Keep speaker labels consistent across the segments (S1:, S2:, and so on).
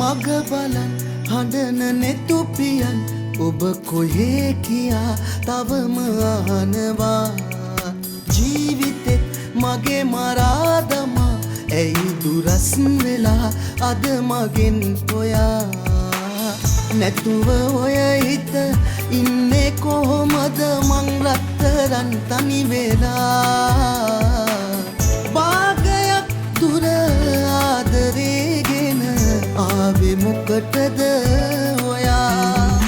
S1: මග බලන් හඬන නෙතුපියන් ඔබ කොහේ කියා තවම අහනවා ජීවිතෙත් මගේ මරා දමා ඇයි දුරස් වෙලා අද මගෙන් හොයා නැතුව ඔය හිත ඉන්නේ කොහොමද මං රත්තරන් තනි වෙලා භාගයක් දුර ආදරේගෙන ආවේ මොකටද ඔයා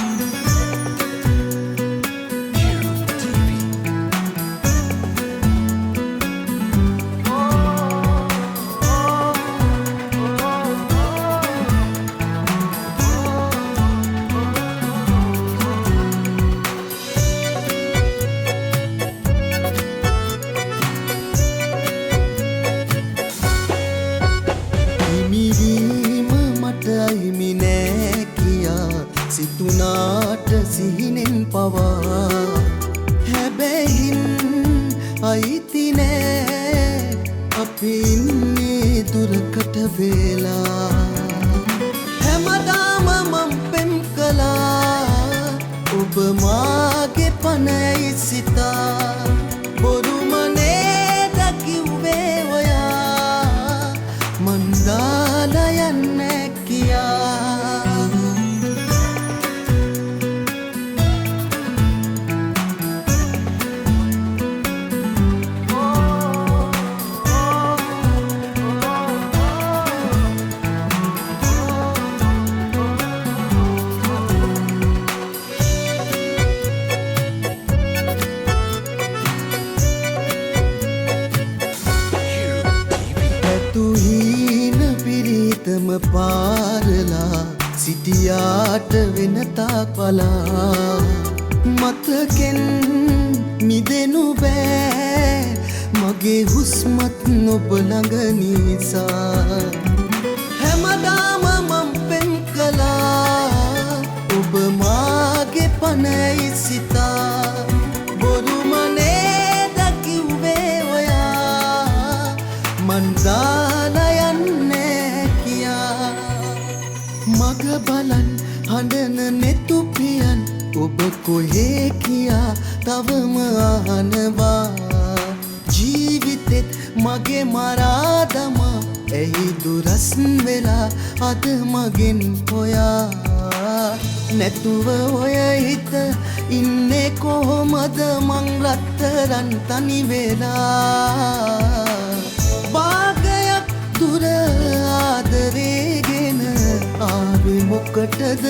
S1: අයිමි නෑ කියා සිතුනාට සිහිනෙන් පවා හැබැයින් අයිති නෑ අපි ඉන්නේ දුරකට වෙලා හැමදාම මම පෙම් කළා ඔබ මාගේ පනයි සිතා බොරුම නේද කිව්වේ ඔයා මන් දාලා යන්නේ තුහින පිරිතම පාරලා සිටියාට වෙනතා පලා මතකෙන් මිදෙනු බෑ මගේ හුස්මත් නොබ ළඟ නිසා හැමදාම මම පෙම් කළා ඔබ මාගේ පනයි සිතා බොරුම නේද කිව්වේ ඔයා මන් දාලා යන්නේ කියා මග බලන් හඬන නෙතුපියන් ඔබ කොහේ කියා තවම අහනවා ජීවිතෙත් මගේ මරා දමා ඇයි දුරස් වෙලා අද මගෙන් හොයා නැතුව ඔය හිත ඉන්නේ කොහොමද මං රත්තරන් තනි වෙලා භාගයක් දුර ආදරේගෙන ආවේ මොකටද